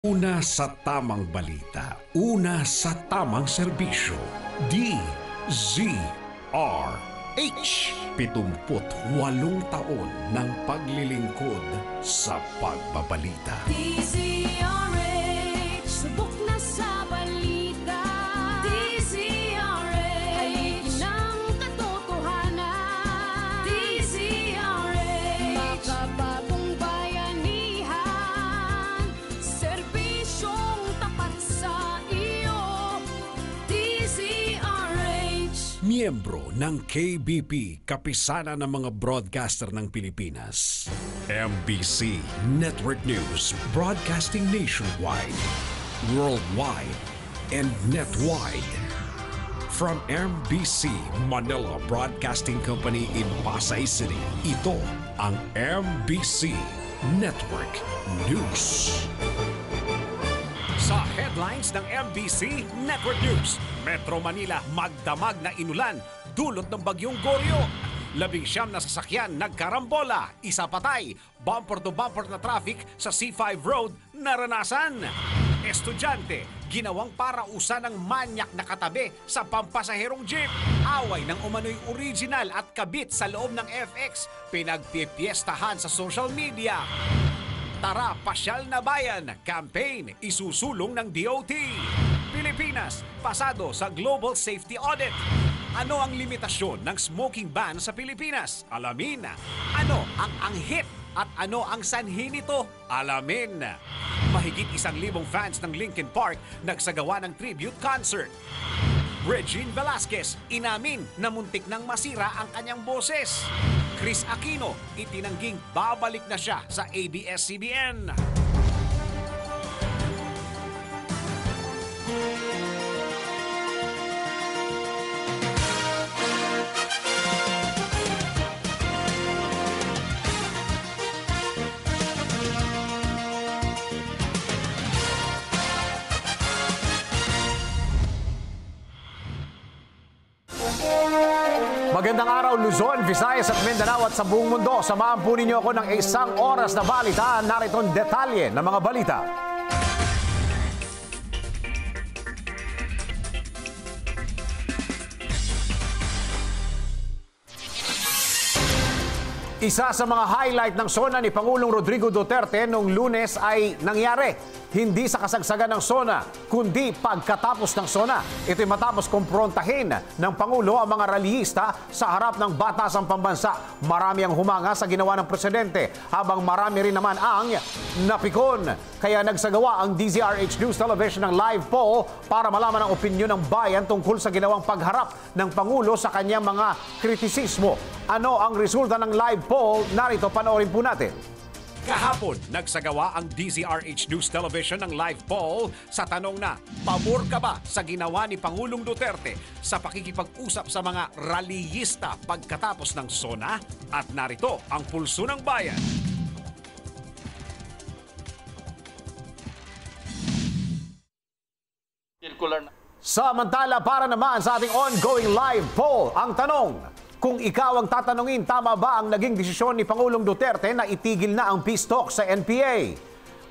Una sa tamang balita, una sa tamang serbisyo. DZRH. 78 taon ng paglilingkod sa pagbabalita. DZRH, subok na sa balita. DZRH, haligi ng katotohanan. DZRH, makabagong bayanihan. Serbisyong tapat sa iyo. DZRH. Miyembro ng KBP, kapisanan ng mga broadcaster ng Pilipinas. MBC Network News, broadcasting nationwide, worldwide, and netwide. From MBC Manila Broadcasting Company in Pasay City, ito ang MBC Network News. Sa headlines ng MBC Network News, Metro Manila magdamag na inulan dulot ng bagyong Goryo. 19 na sasakyan nagkarambola, isa patay, bumper-to-bumper na traffic sa C5 Road naranasan. Estudyante, ginawang parausan ng manyak na katabi sa pampasaherong jeep. Away ng umano'y original at kabit sa loob ng FX, pinagpipiestahan sa social media. Tara, Pasyal na Bayan, campaign, isusulong ng DOT. Pilipinas, pasado sa Global Safety Audit. Ano ang limitasyon ng smoking ban sa Pilipinas? Alamin. Ano ang anghit at ano ang sanhi nito? Alamin. Mahigit 1,000 fans ng Linkin Park nagsagawa ng tribute concert. Regine Velasquez, inamin na muntik nang masira ang kanyang boses. Chris Aquino, itinangging babalik na siya sa ABS-CBN. Magandang araw Luzon, Visayas at Mindanao at sa buong mundo. Samahan po ninyo ako ng isang oras na balita. Narito ang detalye ng mga balita. Isa sa mga highlight ng SONA ni Pangulong Rodrigo Duterte noong Lunes ay nangyari. Hindi sa kasagsagan ng SONA, kundi pagkatapos ng SONA. Ito'y matapos kumprontahin ng Pangulo ang mga rallyista sa harap ng batasang pambansa. Marami ang humanga sa ginawa ng presidente, habang marami rin naman ang napikon. Kaya nagsagawa ang DZRH News Television ng live poll para malaman ang opinyon ng bayan tungkol sa ginawang pagharap ng Pangulo sa kanyang mga kritisismo. Ano ang resulta ng live poll? Narito, panoorin po natin. Kahapon, nagsagawa ang DZRH News Television ng live poll sa tanong na, pabor ka ba sa ginawa ni Pangulong Duterte sa pakikipag-usap sa mga rallyista pagkatapos ng SONA? At narito ang pulso ng bayan. Samantala, para naman sa ating ongoing live poll, ang tanong, kung ikaw ang tatanungin, tama ba ang naging desisyon ni Pangulong Duterte na itigil na ang peace talk sa NPA?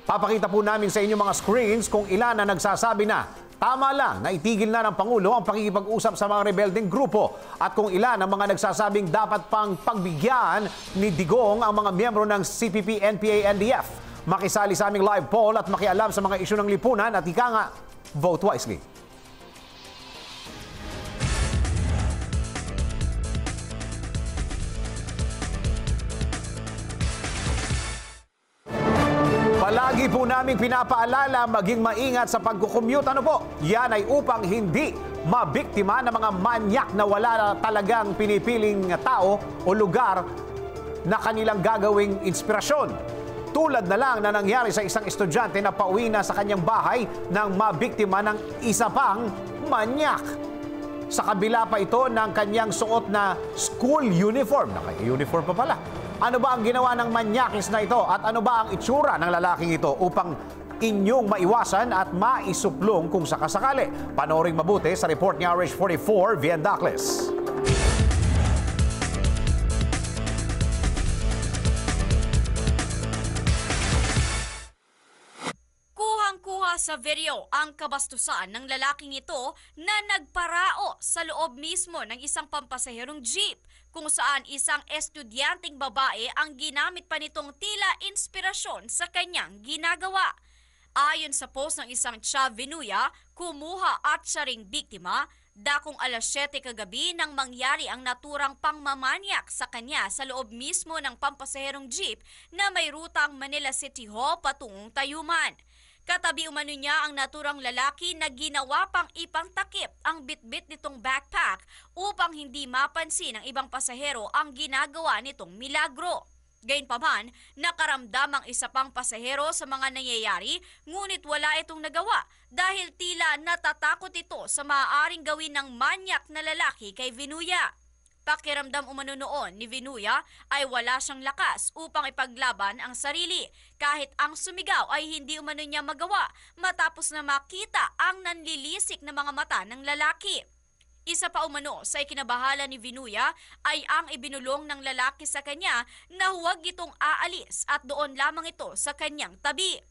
Papakita po namin sa inyo mga screens kung ilan na nagsasabi na tama lang na itigil na ng Pangulo ang pakikipag-usap sa mga rebeldeng grupo at kung ilan ang mga nagsasabing dapat pang pagbigyan ni Digong ang mga miyembro ng CPP, NPA, NDF. Makisali sa aming live poll at makialam sa mga isyu ng lipunan at ika nga, vote wisely. Palagi po naming pinapaalala maging maingat sa pagkukommute. Ano po? Yan ay upang hindi mabiktima ng mga manyak na wala na talagang pinipiling tao o lugar na kanilang gagawing inspirasyon. Tulad na lang na nangyari sa isang estudyante na pauwi na sa kanyang bahay nang mabiktima ng isa pang manyak. Sa kabila pa ito ng kanyang suot na school uniform. Naka-uniform pa pala. Ano ba ang ginawa ng manyakis na ito at ano ba ang itsura ng lalaking ito upang inyong maiwasan at maisuplong kung sakasakali? Panooring mabuti sa report ni RH44, Vian Dacles. Kita sa video ang kabastusan ng lalaking ito na nagparao sa loob mismo ng isang pampasaherong jeep kung saan isang estudyanteng babae ang ginamit pa nitong tila inspirasyon sa kanyang ginagawa. Ayon sa post ng isang Cha Vinuya, kumuha at siya ring biktima, dakong alas 7 kagabi nang mangyari ang naturang pangmamanyak sa kanya sa loob mismo ng pampasaherong jeep na may rutang Manila City Hall patungong Tayuman. Katabi umano niya ang naturang lalaki na ginawa pang ipangtakip ang bitbit nitong backpack upang hindi mapansin ng ibang pasahero ang ginagawa nitong milagro. Gayunpaman, nakaramdam ang isa pang pasahero sa mga nangyayari ngunit wala itong nagawa dahil tila natatakot ito sa maaaring gawin ng manyak na lalaki kay Vinuya. Pakiramdam umano noon ni Vinuya ay wala siyang lakas upang ipaglaban ang sarili kahit ang sumigaw ay hindi umano niya magawa matapos na makita ang nanlilisik na mga mata ng lalaki. Isa pa umano sa ikinabahala ni Vinuya ay ang ibinulong ng lalaki sa kanya na huwag itong aalis at doon lamang ito sa kanyang tabi.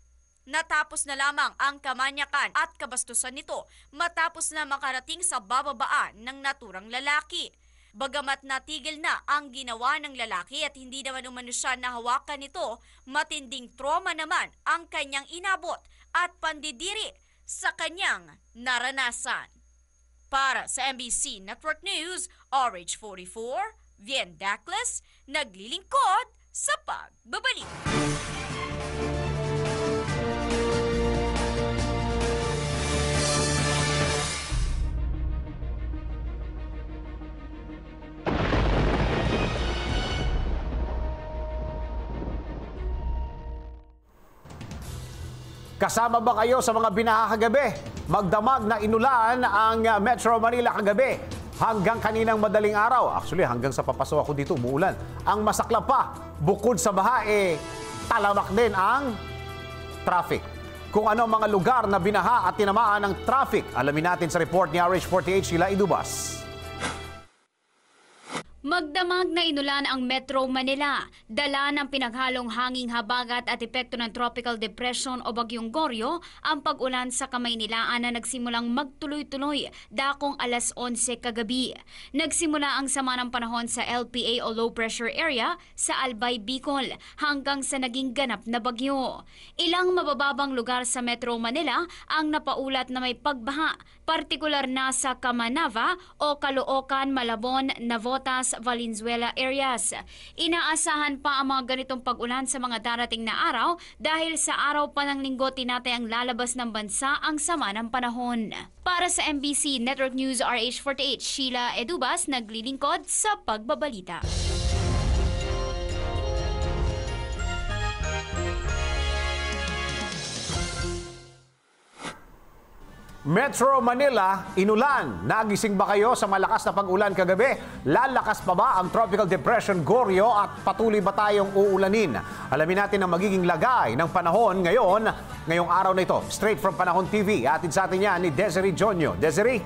Natapos na lamang ang kamanyakan at kabastusan nito matapos na makarating sa bababaan ng naturang lalaki. Bagamat natigil na ang ginawa ng lalaki at hindi naman umano siya nahawakan nito, matinding trauma naman ang kanyang inabot at pandidiri sa kanyang naranasan. Para sa MBC Network News, RH44, Vien Dacles, naglilingkod sa pagbabalik. Kasama ba kayo sa mga binaha kagabi? Magdamag na inulan ang Metro Manila kagabi. Hanggang kaninang madaling araw. Actually, hanggang sa papasok ako dito, umuulan. Ang masaklap pa, bukod sa baha, talamak din ang traffic. Kung ano ang mga lugar na binaha at tinamaan ng traffic, alamin natin sa report ni RH48 Sheila Idubas. Magdamag na inulan ang Metro Manila. Dala ng pinaghalong hanging habagat at epekto ng Tropical Depression o Bagyong Goryo, ang pag-ulan sa Kamaynilaan na nagsimulang magtuloy-tuloy dakong alas 11 kagabi. Nagsimula ang sama ng panahon sa LPA o Low Pressure Area sa Albay, Bicol hanggang sa naging ganap na bagyo. Ilang mabababang lugar sa Metro Manila ang napaulat na may pagbaha, partikular na sa Camanava o Caloocan, Malabon, Navotas, Valenzuela areas. Inaasahan pa ang mga ganitong pag-ulan sa mga darating na araw dahil sa araw pa ng linggo tinatayang lalabas ng bansa ang sama ng panahon. Para sa MBC Network News RH48, Sheila Edubas, naglilingkod sa pagbabalita. Metro Manila, inulan. Nagising ba kayo sa malakas na pag-ulan kagabi? Lalakas pa ba ang Tropical Depression Goryo at patuloy ba tayong uulanin? Alamin natin ang magiging lagay ng panahon ngayong araw na ito. Straight from Panahon TV, atid sa atin yan ni Desiree Jonyo. Desiree?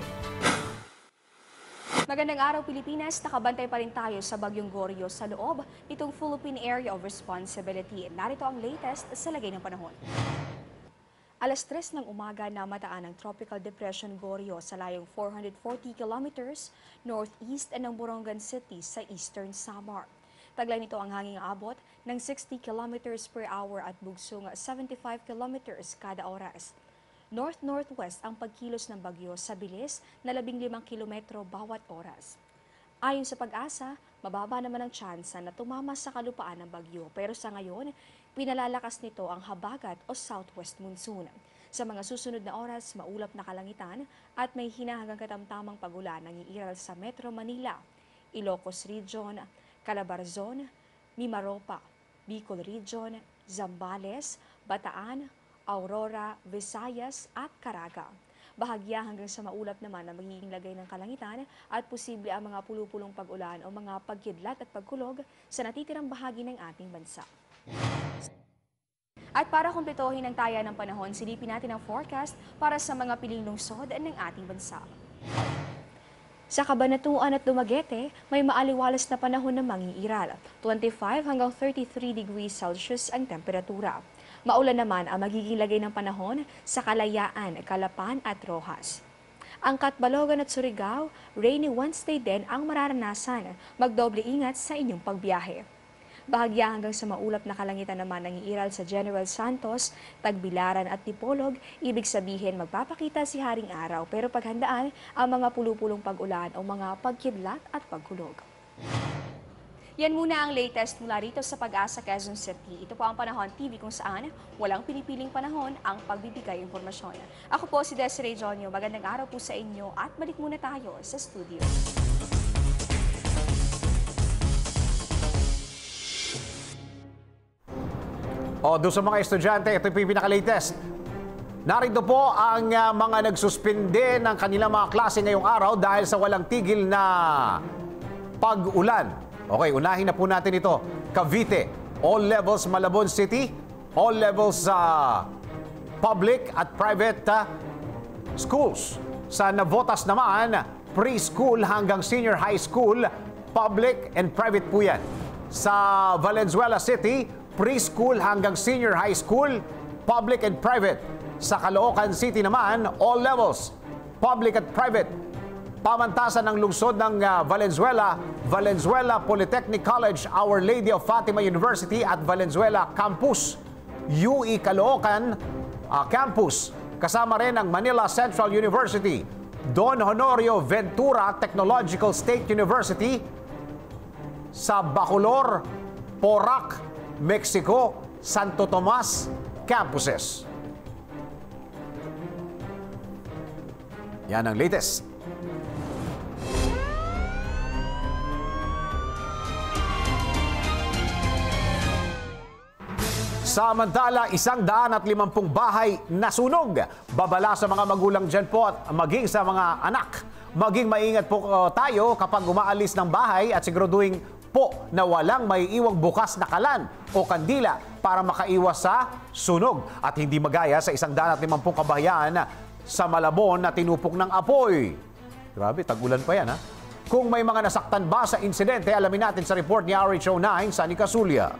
Magandang araw Pilipinas, nakabantay pa rin tayo sa Bagyong Goryo sa loob nitong Philippine Area of Responsibility. Narito ang latest sa lagay ng panahon. Alas 3 ng umaga na mataan ng Tropical Depression Goryo sa layong 440 kilometers northeast ng Borongan City sa Eastern Samar. Taglay nito ang hanging abot ng 60 kilometers per hour at bugsong 75 kilometers kada oras. North-northwest ang pagkilos ng bagyo sa bilis na 15 kilometro bawat oras. Ayon sa Pag-asa, mababa naman ang tsansa na tumama sa kalupaan ng bagyo pero sa ngayon, pinalalakas nito ang habagat o southwest monsoon. Sa mga susunod na oras, maulap na kalangitan at may hinahagang katamtamang pagulan ang iiral sa Metro Manila, Ilocos Region, Calabarzon, Mimaropa, Bicol Region, Zambales, Bataan, Aurora, Visayas at Caraga. Bahagya hanggang sa maulap naman ang magiging lagay ng kalangitan at posible ang mga pulupulong pag-ulan o mga pagkidlat at pagkulog sa natitirang bahagi ng ating bansa. At para kumpletuhin ang taya ng panahon, silipin natin ang forecast para sa mga piling lungsod ng ating bansa. Sa Cabanatuan at Dumaguete, may maaliwalas na panahon na mangiiral. 25 hanggang 33 degrees Celsius ang temperatura. Maulan naman ang magiging lagay ng panahon sa Kalayaan, Calapan at Rojas. Ang Catbalogan at Surigao, rainy Wednesday din ang mararanasan. Magdoble ingat sa inyong pagbiyahe. Bahagya hanggang sa maulap na kalangitan naman ng iiral sa General Santos, Tagbilaran at Tipolog, ibig sabihin magpapakita si Haring Araw pero paghandaan ang mga pulupulong pag-ulan o mga pagkidlat at pagkulog. Yan muna ang latest mula rito sa Pag-asa Quezon City. Ito po ang Panahon TV kung saan walang pinipiling panahon ang pagbibigay impormasyon. Ako po si Desiree Jonio. Magandang araw po sa inyo at balik muna tayo sa studio. Doon sa mga estudyante, ito yung pinaka-latest. Narito po ang mga nagsuspinde ng kanilang mga klase ngayong araw dahil sa walang tigil na pag-ulan. Okay, unahin na po natin ito. Cavite, all levels Malabon City, all levels public at private schools. Sa Navotas naman, preschool hanggang senior high school, public and private po yan. Sa Valenzuela City, preschool hanggang senior high school, public and private. Sa Caloocan City naman, all levels, public at private. Pamantasan ng lungsod ng Valenzuela, Valenzuela Polytechnic College, Our Lady of Fatima University at Valenzuela Campus, UE Caloocan Campus. Kasama rin ang Manila Central University, Don Honorio Ventura Technological State University, sa Bacolor, Porac, Mexico, Santo Tomas campuses. Yan ang latest. Samantala, 150 bahay nasunog. Babala sa mga magulang dyan po at maging sa mga anak. Maging maingat po tayo kapag umaalis ng bahay at siguraduhin po na walang may iwang bukas na kalan o kandila para makaiwas sa sunog. At hindi magaya sa 150 kabahayan sa Malabon na tinupok ng apoy. Grabe, tag-ulan pa yan ha. Kung may mga nasaktan ba sa insidente, alamin natin sa report ni RHO9, Sunny Casulia.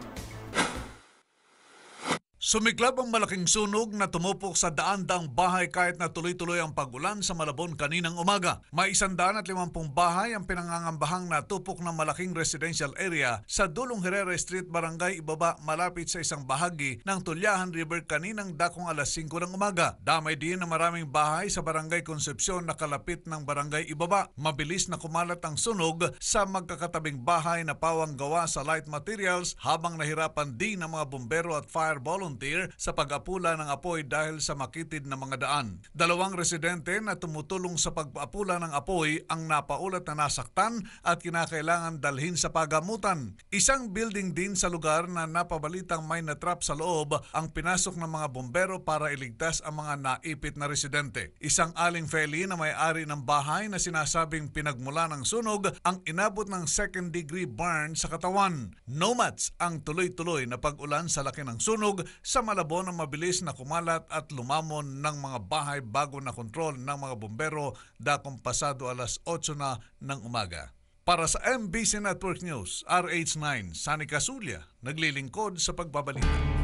Sumiklab ang malaking sunog na tumupok sa daan-daang bahay kahit na tuloy-tuloy ang pag-ulan sa Malabon kaninang umaga. May 150 bahay ang pinangangambahang natupok ng malaking residential area sa Dulong Herrera Street, Barangay Ibaba, malapit sa isang bahagi ng Tulyahan River kaninang dakong alas 5 ng umaga. Damay din ang maraming bahay sa Barangay Concepcion na kalapit ng Barangay Ibaba. Mabilis na kumalat ang sunog sa magkakatabing bahay na pawang gawa sa light materials habang nahirapan din ang mga bumbero at fire volunteer sa pag-apula ng apoy dahil sa makitid na mga daan. 2 residente na tumutulong sa pag-apula ng apoy ang napaulat na nasaktan at kinakailangan dalhin sa pagamutan. Isang building din sa lugar na napabalitang may natrap sa loob ang pinasok ng mga bombero para iligtas ang mga naipit na residente. Isang aling feli na may-ari ng bahay na sinasabing pinagmula ng sunog ang inabot ng 2nd-degree burn sa katawan. Nomads ang tuloy-tuloy na pag-ulan sa laki ng sunog sa Malabon ang mabilis na kumalat at lumamon ng mga bahay bago na kontrol ng mga bombero dakong pasado alas 8 na ng umaga. Para sa MBC Network News, RH9, Sunny Casulia, naglilingkod sa pagbabalita.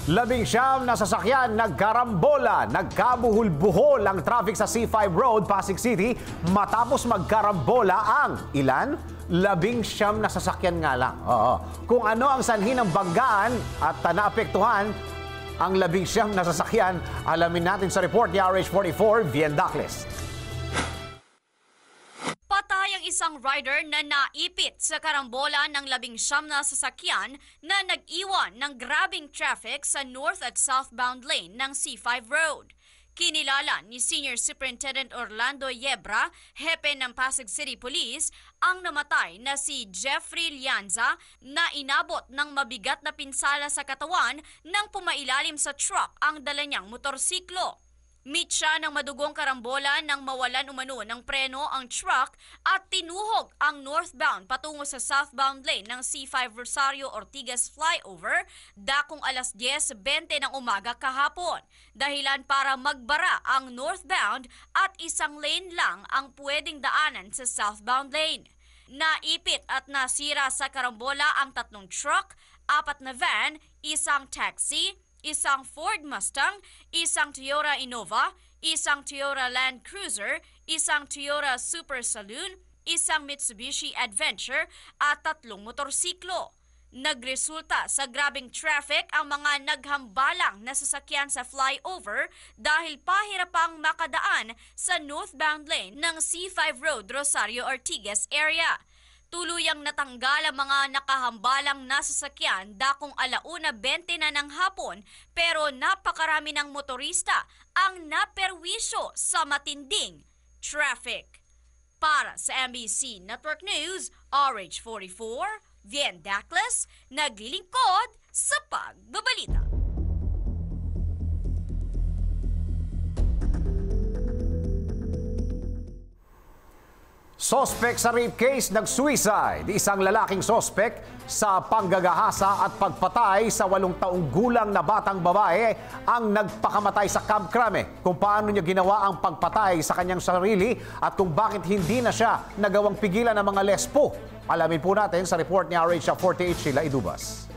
Labing siyam na sasakyan nagkarambola, nagkabuhol-buhol ang traffic sa C5 Road, Pasig City matapos magkarambola ang ilan? 11 na sasakyan nga lang. Kung ano ang sanhi ng banggaan at naapektuhan ang 11 na sasakyan, alamin natin sa report ni RH44, Vien Dacles. Patay ang isang rider na naipit sa karambola ng 11 na sasakyan na nag-iwan ng grabing traffic sa north at southbound lane ng C5 Road. Kinilala ni Senior Superintendent Orlando Yebra, hepe ng Pasig City Police, ang namatay na si Jeffrey Lianza na inabot ng mabigat na pinsala sa katawan nang pumailalim sa truck ang dala niyang motorsiklo. Meet siya ng madugong karambola nang mawalan umano ng preno ang truck at tinuhog ang northbound patungo sa southbound lane ng C5 Rosario Ortigas flyover dakong alas 10:20 ng umaga kahapon. Dahilan para magbara ang northbound at isang lane lang ang pwedeng daanan sa southbound lane. Naipit at nasira sa karambola ang 3 truck, 4 na van, isang taxi, isang Ford Mustang, isang Toyota Innova, isang Toyota Land Cruiser, isang Toyota Super Saloon, isang Mitsubishi Adventure at 3 motorsiklo. Nagresulta sa grabing traffic ang mga naghambalang na sasakyan sa flyover dahil pahirapang makadaan sa northbound lane ng C5 Road Rosario Ortigas area. Tuluyang natanggal ang mga nakahambalang nasasakyan dakong 1:20 na ng hapon pero napakarami ng motorista ang naperwisyo sa matinding traffic. Para sa MBC Network News, RH44, Vien Daclas, naglilingkod sa pagbabalita. Sospek sa rape case nag-suicide. Isang lalaking sospek sa panggagahasa at pagpatay sa 8 taong gulang na batang babae ang nagpakamatay sa Camp Crame. Kung paano niya ginawa ang pagpatay sa kanyang sarili at kung bakit hindi na siya nagawang pigilan ng mga lespo. Alamin po natin sa report ni RH48 Sheila Idubas.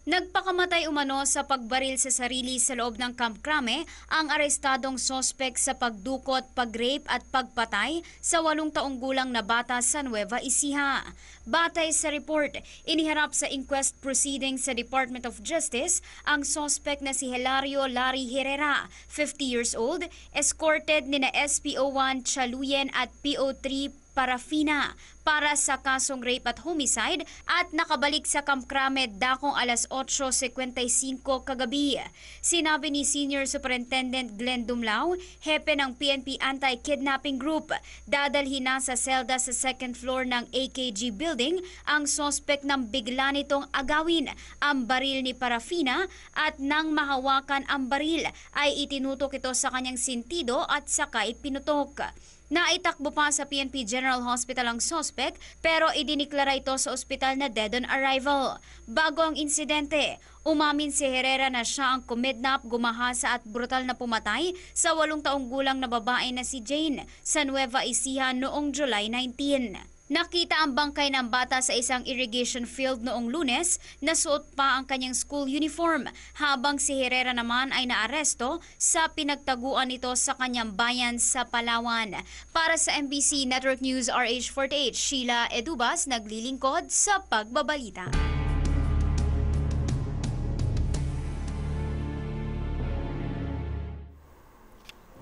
Nagpakamatay umano sa pagbaril sa sarili sa loob ng Camp Crame ang arestadong sospek sa pagdukot, pag-rape at pagpatay sa 8 taong gulang na bata sa Nueva Ecija. Batay sa report, iniharap sa inquest proceedings sa Department of Justice ang sospek na si Hilario Larry Herrera, 50 years old, escorted nina SPO1 Chaluyen at PO3 Parafina para sa kasong rape at homicide at nakabalik sa Camp Crame dakong 8:55 kagabi. Sinabi ni Senior Superintendent Glenn Dumlao, hepe ng PNP Anti-Kidnapping Group, dadalhin na sa selda sa 2nd floor ng AKG building ang sospek ng bigla nitong agawin ang baril ni Parafina at nang mahawakan ang baril ay itinutok ito sa kanyang sintido at saka ipinutok. Naitakbo pa sa PNP General Hospital ang sospek pero idiniklara ito sa ospital na dead on arrival. Bago ang insidente, umamin si Herrera na siya ang kumidnap, gumahasa at brutal na pumatay sa 8 taong gulang na babae na si Jane sa Nueva Ecija noong July 19. Nakita ang bangkay ng bata sa isang irrigation field noong Lunes, nasuot pa ang kanyang school uniform, habang si Herrera naman ay naaresto sa pinagtaguan nito sa kanyang bayan sa Palawan. Para sa MBC Network News RH48, Sheila Edubas, naglilingkod sa pagbabalita.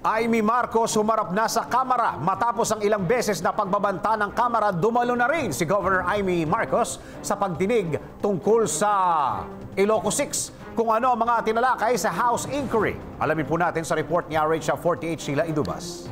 Amy Marcos humarap na sa Kamara. Matapos ang ilang beses na pagbabanta ng Kamara, dumalo na rin si Governor Amy Marcos sa pagdinig tungkol sa Ilocos 6. Kung ano ang mga tinalakay sa House Inquiry. Alamin po natin sa report ni RH48 Sheila Idubas.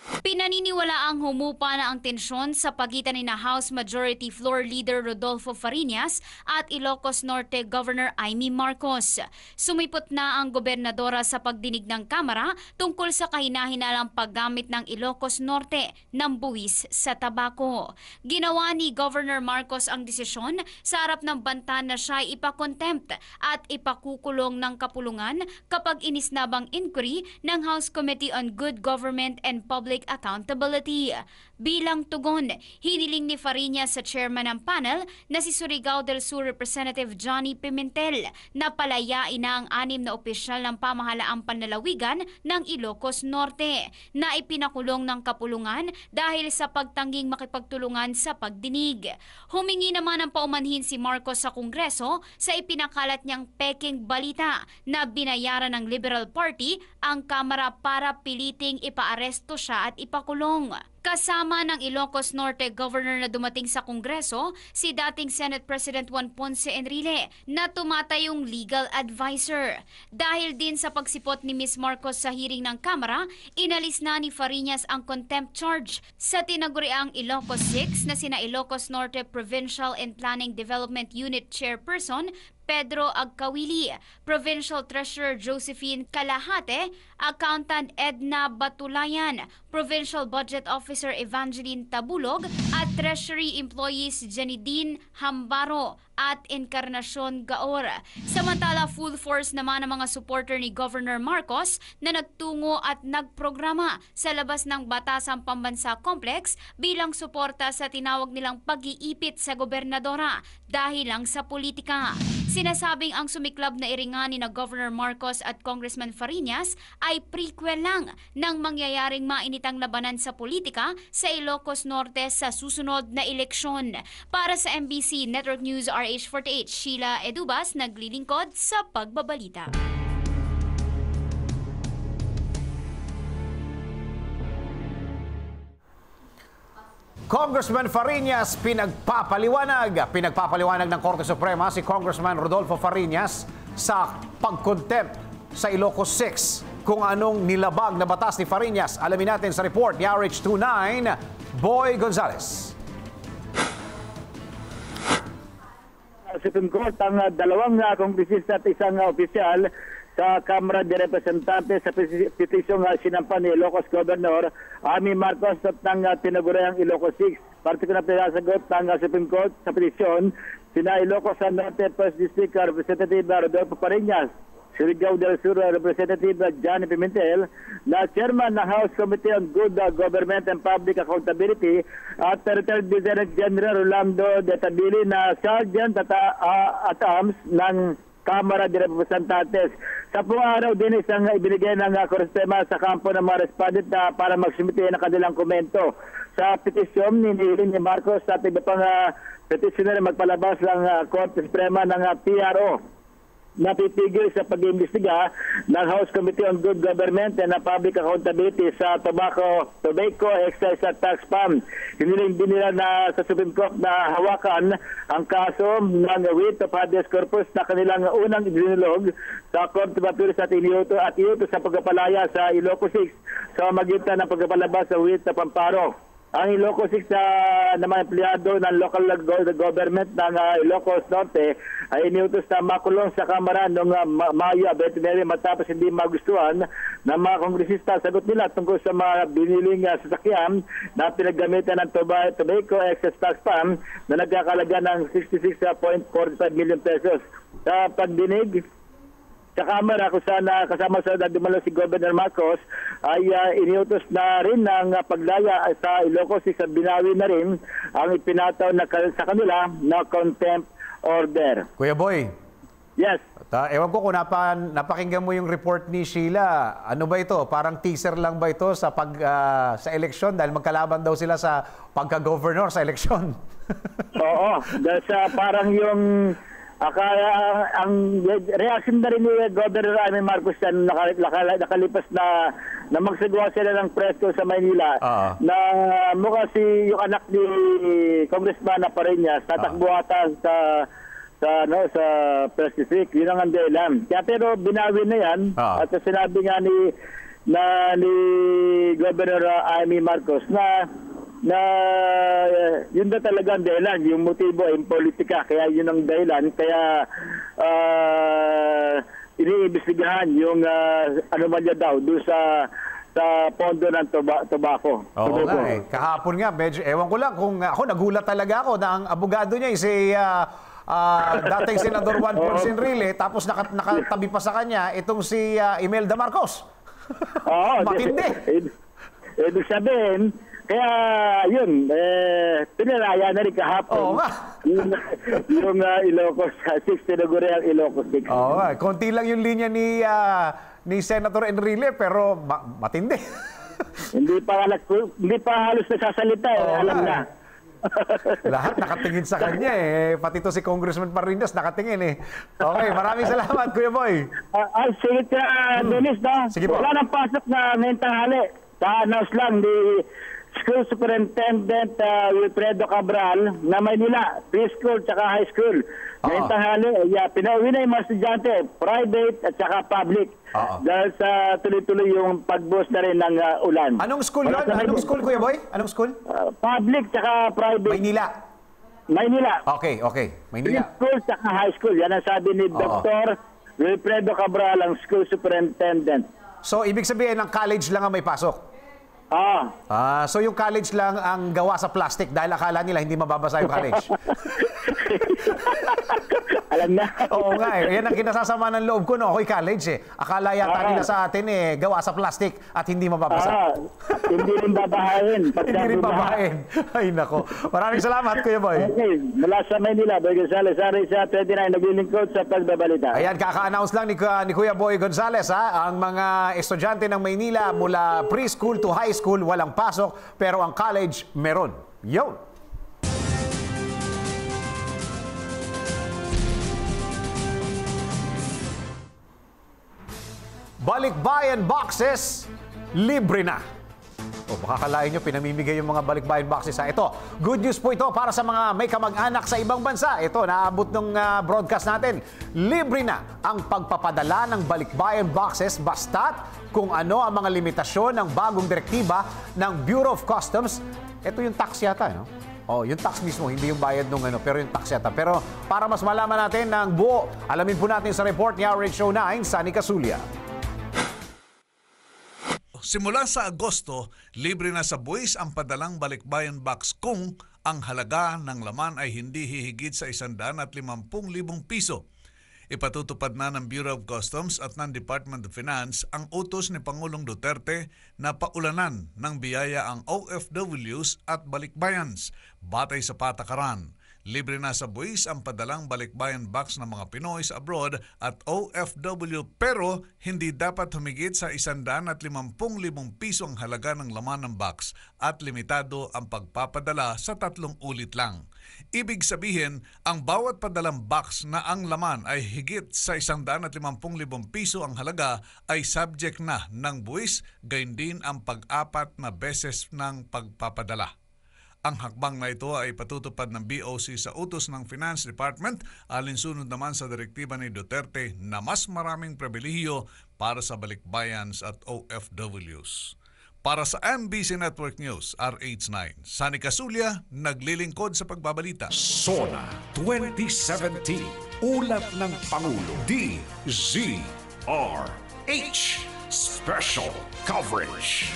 Pinaniniwala ang humupa na ang tensyon sa pagitan ni House Majority Floor Leader Rodolfo Fariñas at Ilocos Norte Governor Amy Marcos. Sumipot na ang gobernadora sa pagdinig ng Kamara tungkol sa kahinahinalang paggamit ng Ilocos Norte ng buwis sa tabako. Ginawa ni Governor Marcos ang desisyon sa harap ng banta na siya ipakontempt at ipakukulong ng kapulungan kapag inisnabang inquiry ng House Committee on Good Government and Public Accountability. Bilang tugon, hiniling ni Fariñas sa chairman ng panel na si Surigao del Sur Representative Johnny Pimentel na palayain na ang 6 na opisyal ng pamahalaang panlalawigan ng Ilocos Norte na ipinakulong ng kapulungan dahil sa pagtangging makipagtulungan sa pagdinig. Humingi naman ng paumanhin si Marcos sa Kongreso sa ipinakalat niyang peking balita na binayaran ng Liberal Party ang Kamara para piliting ipaaresto siya at ipakulong. Kasama ng Ilocos Norte Governor na dumating sa Kongreso, si dating Senate President Juan Ponce Enrile na tumatayong legal advisor. Dahil din sa pagsipot ni Ms. Marcos sa hearing ng Kamara, inalis na ni Fariñas ang contempt charge sa tinaguriang Ilocos 6 na sina Ilocos Norte Provincial and Planning Development Unit Chairperson Pedro Agkawili, Provincial Treasurer Josephine Kalahate Accountant Edna Batulayan, Provincial Budget Officer Evangeline Tabulog at Treasury Employees Janidine Hambaro at Encarnacion Gaor. Samantala, full force naman ang mga supporter ni Governor Marcos na nagtungo at nagprograma sa labas ng Batasang Pambansa Complex bilang suporta sa tinawag nilang pag-iipit sa gobernadora dahil lang sa politika. Sinasabing ang sumiklab na iringan ni na Governor Marcos at Congressman Fariñas ay prequel lang ng mangyayaring mainitang labanan sa politika sa Ilocos Norte sa susunod na eleksyon. Para sa MBC Network News RH48, Sheila Edubas naglilingkod sa pagbabalita. Congressman Fariñas pinagpapaliwanag ng Korte Suprema si Congressman Rodolfo Fariñas sa pagkontempt sa Ilocos 6. Kung anong nilabag na batas ni Fariñas, alamin natin sa report ni RH29, Boy Gonzales. Supreme Court ang dalawang kongresista at isang opisyal sa Kamara de Representantes sa petisyong sinampan ni Ilocos Governor Amy Marcos at ng tinaguriang Ilocos 6. Partikular na pinasagot ng Supreme Court sa petisyon sina Ilocos Norte First District Representative Rodolfo Fariñas, Surigao del Sur Representative Johnny Pimentel, na Chairman ng House Committee on Good Government and Public Accountability at retired Lieutenant General Rolando de Tabili na Sergeant at Arms ng Kamara de Representantes. Sa buong araw din isang ibinigay ng korespema sa kampo ng mga respondent para magsumite ng kanilang komento. Sa petisyon ni Marcos at iba pang petitioner magpalabas ng Korte Suprema ng PRO na titigil sa pag-iimbestiga ng House Committee on Good Government and Public Accountability sa tobacco, excise at tax fund. Hiniling din nila na sa Supreme Court na hawakan ang kaso ng writ of habeas corpus na kanilang unang idinulog sa Court of Appeals at iniuto sa pagpapalaya sa Ilocos 6 sa magitan ng pagpapalabas sa writ of amparo. Ang Ilocos 6 naman empleyado ng local government ng Ilocos Norte ay iniutos na makulong sa Kamara noong Mayo 29 matapos hindi magustuhan ng mga kongresista. Sagot nila tungkol sa mga biniling sasakyan na pinaggamitan ng tobacco excess tax fund na nagkakalaga ng 66.45 million pesos. Sa pagdinig sa Kamara kung saan kasama sa dumalo si Governor Marcos ay iniutos na rin ng paglaya sa Ilocos sa binawi na rin ang ipinataw na sa kanila na contempt order. Kuya Boy. Yes. Ewan ko kung napakinggan mo yung report ni Sheila. Ano ba ito? Parang teaser lang ba ito sa sa eleksyon dahil magkalaban daw sila sa pagka-governor sa eleksyon? Oo. Dahil sa parang yung ang reaction na rin ni Governor Amy Marcos yan nakalipas na magsagawa sila ng presko sa Maynila na mukha yung anak ni Congressman Fariñas tatakbo ata sa First District. Yun ang dahilan. Kaya pero binawi na yan at sinabi nga ni Governor Amy Marcos na yun na talaga ang dahilan, yung motibo ay politika, kaya yun ang dahilan, kaya iniimbestigahan yung anomalya daw doon sa pondo ng tobacco. Oo nga eh. Kahapon nga, medyo, ewan ko lang kung ako, nagulat talaga ako na ang abogado niya si dating Senador Juan Ponce Enrile, tapos nakatabi pa sa kanya itong si Imelda Marcos. Matindi. Ibig sabihin, kaya yun, pinalaya na rin kahapon. Oo nga. yung Ilocos 6, tinaguri ang Ilocos 6. Oo nga. Konti lang yung linya ni Senator Enrile, pero matindi. hindi pa halos nasasalita alam na. Lahat nakatingin sa kanya eh. Pati to si Congressman Fariñas nakatingin eh. Okay, maraming salamat Kuya Boy. Sige ka, Dennis, Sige po. wala nang pasok na ngayong tanghali. Sa-announce lang ni School Superintendent Wilfredo Cabral na Maynila, preschool at high school. Ngayong tanghali, pinauwi na yung mga estudyante, private at saka public. Dahil sa tuloy-tuloy yung pagbuhos na rin ng ulan. Anong school yun? Anong school, Kuya Boy? Anong school? Public at saka private. Maynila. Okay. Maynila. Preschool at saka high school. Yan ang sabi ni Dr. Wilfredo Cabral, ang School Superintendent. So, ibig sabihin ng college lang ang may pasok? So yung college lang ang gawa sa plastic dahil akala nila hindi mababasa yung college. Alam na. Oo nga eh. Yan ang kinasasama ng loob ko, no? Ako'y college eh. Akala yata nila sa atin eh, gawa sa plastic at hindi mababasa. Hindi rin babahain. Hindi rin babahin. Ay nako. Maraming salamat, Kuya Boy. Okay, mula sa Maynila, Boy Gonzales, sa 29, naglilingkod sa pagbabalita. Ayan, kaka-announce lang ni Kuya Boy Gonzales, ha? Ang mga estudyante ng Maynila mula preschool to high school, walang pasok, pero ang college, meron. Yun. Balikbayan boxes, libre na. O baka kalain nyo, pinamimigay yung mga balikbayan boxes. Ito, good news po ito para sa mga may kamag-anak sa ibang bansa. Ito, naabot ng broadcast natin. Libre na ang pagpapadala ng balikbayan boxes basta't kung ano ang mga limitasyon ng bagong direktiba ng Bureau of Customs. Ito yung tax yata, no? Oh, yung tax mismo, hindi yung bayad nung pero yung tax yata. Pero para mas malaman natin ng buo, alamin po natin sa report ni RH Show 9, Sunny Casulia. Simula sa Agosto, libre na sa buwis ang padalang balikbayan box kung ang halaga ng laman ay hindi hihigit sa 150,000 piso. Ipatutupad na ng Bureau of Customs at ng Department of Finance ang utos ni Pangulong Duterte na paulanan ng biyaya ang OFWs at balikbayans batay sa patakaran. Libre na sa buwis ang padalang balikbayan box ng mga Pinoy sa abroad at OFW pero hindi dapat humigit sa 150,000 piso ang halaga ng laman ng box at limitado ang pagpapadala sa 3 ulit lang. Ibig sabihin, ang bawat padalang box na ang laman ay higit sa 150,000 piso ang halaga ay subject na ng buwis, gayon din ang pag-apat na beses ng pagpapadala. Ang hakbang na ito ay patutupad ng BOC sa utos ng Finance Department alinsunod naman sa direktiba ni Duterte na mas maraming pribilehiyo para sa balikbayans at OFWs. Para sa MBC Network News, RH9, Sunny Casulia, naglilingkod sa pagbabalita. SONA 2017, ulat ng Pangulo, DZRH, special coverage.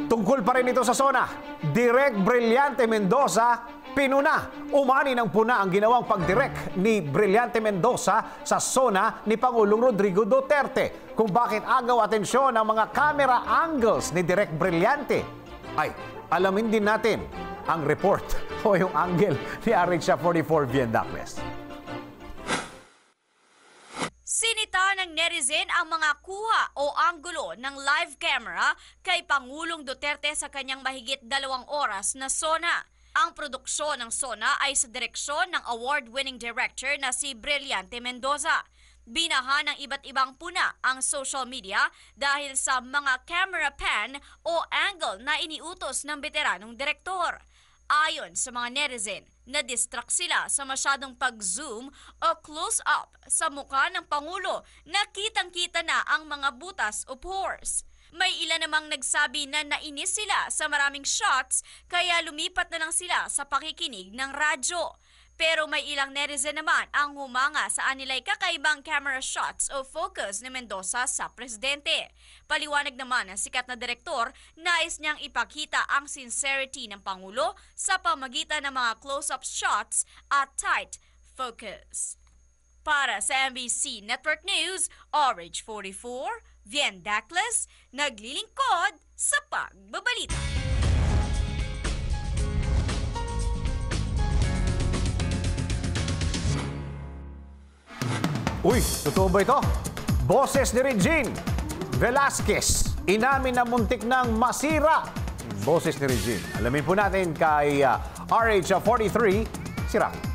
Tungkol pa rin ito sa SONA, Direk Brillante Mendoza, pinuna. Umani ng puna ang ginawang pagdirek ni Brillante Mendoza sa SONA ni Pangulong Rodrigo Duterte. Kung bakit agaw atensyon ang mga camera angles ni Direk Brillante, ay alamin din natin ang report o yung angle ni RH 44 Viendacles. Sinita ng netizen ang mga kuha o anggulo ng live camera kay Pangulong Duterte sa kanyang mahigit 2 oras na SONA. Ang produksyon ng SONA ay sa direksyon ng award-winning director na si Brillante Mendoza. Binaha ng iba't ibang puna ang social media dahil sa mga camera pan o angle na iniutos ng veteranong direktor. Ayon sa mga netizen, na-distract sila sa masyadong pag-zoom o close-up sa mukha ng Pangulo na kitang-kita na ang mga butas o pores. May ilan namang nagsabi na nainis sila sa maraming shots kaya lumipat na lang sila sa pakikinig ng radyo. Pero may ilang netizen naman ang humanga sa anilay kakaibang camera shots o focus ni Mendoza sa presidente. Paliwanag naman ng sikat na direktor, nais niyang ipakita ang sincerity ng Pangulo sa pamagitan ng mga close-up shots at tight focus. Para sa MBC Network News, RH 44, Viendacles, naglilingkod sa pagbabalita. Uy, totoo ba ito? Boses ni Regine Velasquez, inamin na muntik ng masira. Boses ni Regine. Alamin po natin kay RH 43, si Rocky.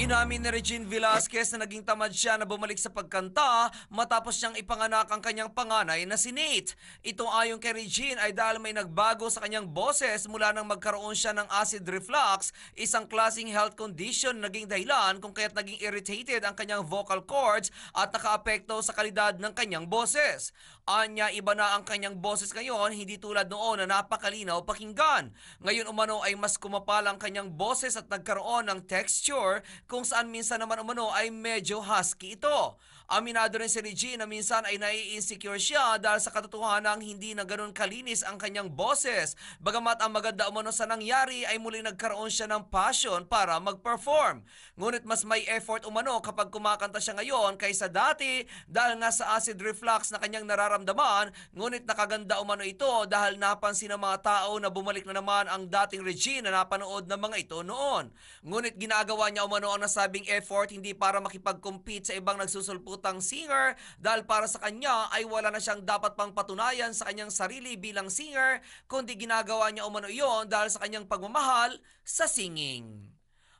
Inamin ni Regine Velasquez na naging tamad siya na bumalik sa pagkanta matapos niyang ipanganak ang kanyang panganay na si Nate. Ito ayon kay Regine ay dahil may nagbago sa kanyang boses mula nang magkaroon siya ng acid reflux, isang klaseng health condition na naging dahilan kung kaya't naging irritated ang kanyang vocal cords at nakaapekto sa kalidad ng kanyang boses. Anya, iba na ang kanyang boses ngayon, hindi tulad noon na napakalinaw pakinggan. Ngayon umano ay mas kumapal ang kanyang boses at nagkaroon ng texture kung saan minsan naman umano ay medyo husky ito. Aminado rin si Regine na minsan ay nai-insecure siya dahil sa katotohanang hindi na ganun kalinis ang kanyang boses. Bagamat ang maganda umano sa nangyari ay muli nagkaroon siya ng passion para mag-perform. Ngunit mas may effort umano kapag kumakanta siya ngayon kaysa dati dahil nga sa acid reflux na kanyang nararamdaman. Ngunit nakaganda umano ito dahil napansin ng mga tao na bumalik na naman ang dating Regine na napanood ng mga ito noon. Ngunit ginagawa niya umano ang nasabing effort hindi para makipag-compete sa ibang nagsusulputang singer dahil para sa kanya ay wala na siyang dapat pang patunayan sa kanyang sarili bilang singer, kundi ginagawa niya umano iyon dahil sa kanyang pagmamahal sa singing.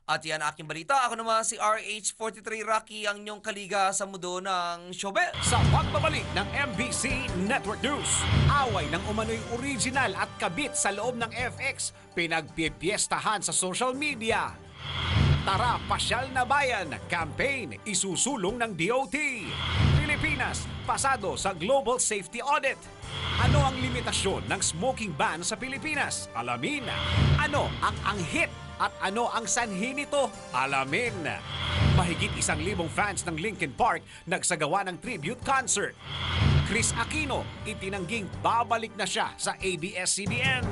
At yan aking balita. Ako naman si RH43 Rocky, ang inyong kaliga sa mundo ng showbiz. Sa pagbabalik ng MBC Network News, away ng umano'y original at kabit sa loob ng FX, pinagpipiestahan sa social media. Tara, Pasyal na Bayan campaign isusulong ng DOT. Pilipinas, pasado sa Global Safety Audit. Ano ang limitasyon ng smoking ban sa Pilipinas? Alamin. Ano ang anghit at ano ang sanhi nito? Alamin. Mahigit 1,000 fans ng Linkin Park nagsagawa ng tribute concert. Chris Aquino itinangging babalik na siya sa ABS-CBN.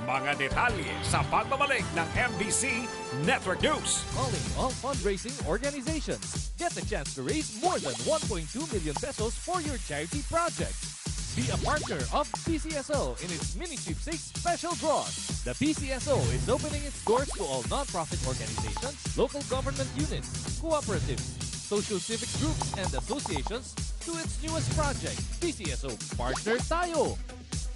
Mga detalye sa pagbabalik ng MBC Network News. Calling all fundraising organizations. Get the chance to raise more than 1.2 million pesos for your charity project. Be a partner of PCSO in its mini sweepstakes special draws. The PCSO is opening its doors to all non-profit organizations, local government units, cooperatives, social civic groups, and associations to its newest project, PCSO Partner Tayo.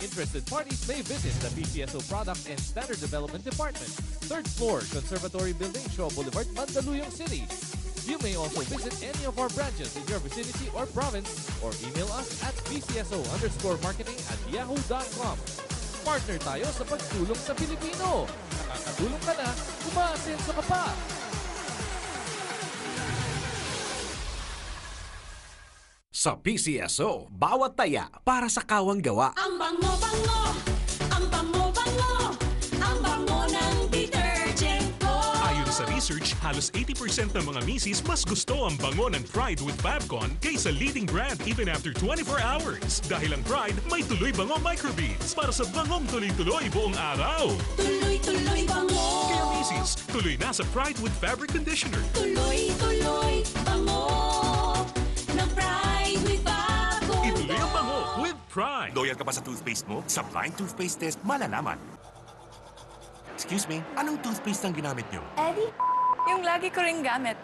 Interested parties may visit the PCSO Product and Standard Development Department, 3rd floor, Conservatory Building, Shaw Boulevard, Mandaluyong City. You may also visit any of our branches in your vicinity or province or email us at pcso_marketing@yahoo.com. Partner tayo sa pagtulong sa Pilipino. Nakakatulong ka na, umaasenso ka pa. Sa PCSO, bawat taya para sa kawang gawa. Ang bango-bango, ang bango-bango, ang bango ng detergent ko. Ayon sa research, halos 80% ng mga misis mas gusto ang bango ng Pride with Fabcon kaysa leading brand even after 24 hours. Dahil ang Pride may tuloy bango microbeads para sa bangong tuloy-tuloy buong araw. Tuloy-tuloy bango. Kaya misis, tuloy na sa Pride with Fabric Conditioner. Tuloy-tuloy bango ng Pride with Fabcon. Ituloy ang bango with Pride. Loyal ka ba sa toothpaste mo? Sa blind toothpaste test, malalaman. Excuse me, anong toothpaste ang ginamit niyo? Eddie, yung lagi ko ring gamit.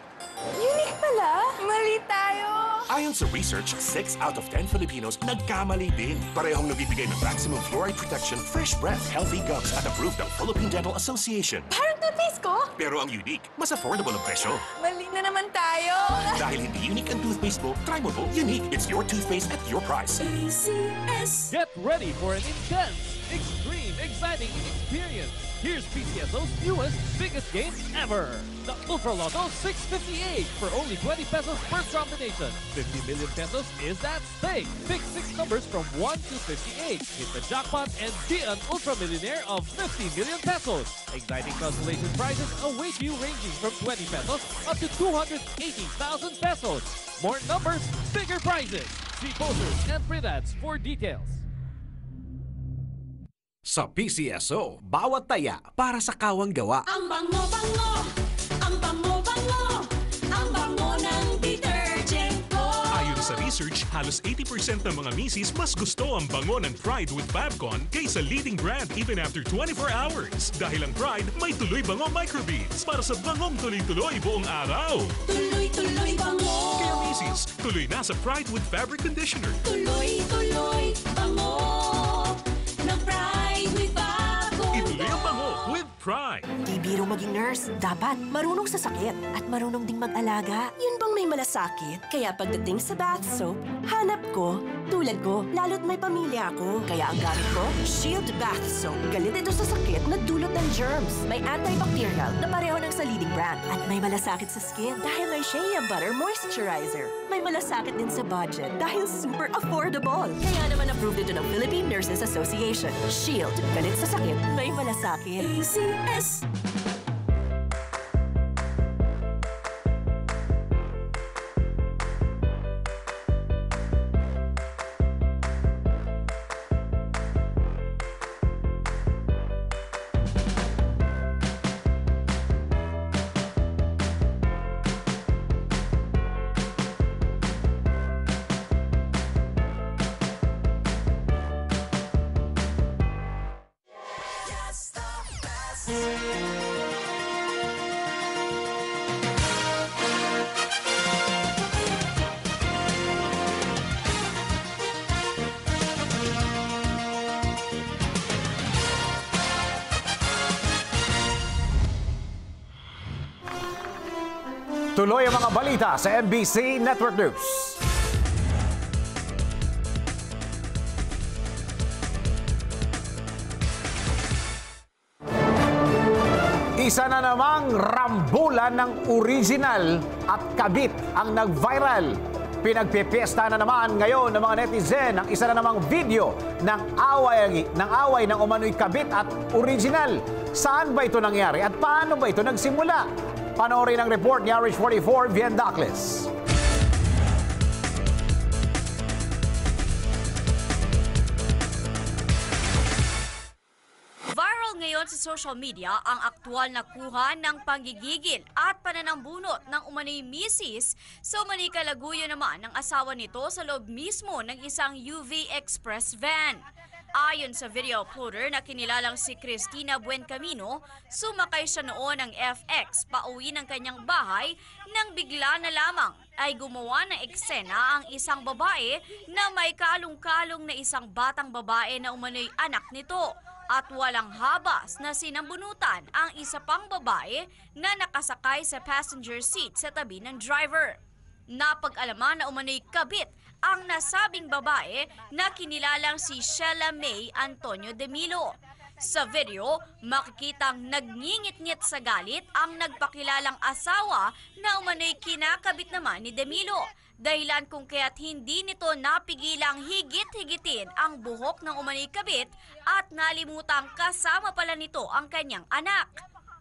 Unique pala. Mali tayo. Ayon sa research, 6 out of 10 Filipinos nagkamali din. Parehong nabibigay ng maximum fluoride protection, fresh breath, healthy gums at approved ng Philippine Dental Association. Parang toothpaste ko. Pero ang unique, mas affordable ang presyo. Mali na naman tayo. Dahil hindi unique ang toothpaste mo, try mo po. Unique, it's your toothpaste at your price. PCS. Get ready for an intense, extreme, exciting experience. Here's PCSO's newest, biggest game ever. The Ultra Lotto 658 for only 20 pesos per combination. 50 million pesos is at stake. Pick 6 numbers from 1 to 58. Hit the jackpot and be an ultra millionaire of 50 million pesos. Exciting consolation prizes await you ranging from 20 pesos up to 280,000 pesos. More numbers, bigger prizes. See posters and print ads for details. Sa PCSO, bawat taya para sa kawang gawa. Ang bango-bango, ang bango-bango, ang bango ng detergent ko. Ayon sa research, halos 80% ng mga misis mas gusto ang bango ng Pride with Fabcon kaysa leading brand even after 24 hours. Dahil ang Pride may tuloy bango microbeads para sa bangong tuloy-tuloy buong araw. Tuloy-tuloy bango. Kaya misis, tuloy na sa Pride with Fabric Conditioner. Tuloy-tuloy bango ng Pride with Fabcon. Ituloy ang bango with Pride. Di biro maging nurse. Dapat marunong sa sakit at marunong ding mag-alaga. Yun bang may malasakit? Kaya pagdating sa bath soap, hanap ko, tulad ko, lalo't may pamilya ako. Kaya ang gamit ko, Shield Bath Soap. Galit ito sa sakit na dulot ng germs. May antibacterial na pareho ng sa leading brand. At may malasakit sa skin dahil may Shea Butter Moisturizer. May malasakit din sa budget dahil super affordable. Kaya naman approved ito ng Philippine Nurses Association. Shield. Galit sa sakit, may malasakit. ACS! Tuloy ang mga balita sa MBC Network News. Isa na namang rambulan ng original at kabit ang nag-viral. Pinagpipiesta na naman ngayon ng mga netizen ang isa na namang video ng away ng umano'y kabit at original. Saan ba ito nangyari at paano ba ito nagsimula? Panoorin ang report ni RH44, Vien Dacles. Viral ngayon sa social media ang aktwal na kuha ng panggigigil at pananambunot ng umano'y misis sa umano'y kalaguyo naman ng asawa nito sa loob mismo ng isang UV Express van. Ayon sa video uploader na kinilalang si Cristina Buencamino, sumakay siya noon ng FX pauwi ng kanyang bahay nang bigla na lamang ay gumawa ng eksena ang isang babae na may kalong-kalong na isang batang babae na umano'y anak nito at walang habas na sinambunutan ang isa pang babae na nakasakay sa passenger seat sa tabi ng driver. Napag-alaman na umano'y kabit ang nasabing babae na kinilalang si Sheila May Antonio de Milo. Sa video, makikitang nagngingit-ngit sa galit ang nagpakilalang asawa na umano'y kinakabit naman ni de Milo. Dahilan kung kaya't hindi nito napigilang higit-higitin ang buhok ng umano'y kabit at nalimutang kasama pala nito ang kanyang anak.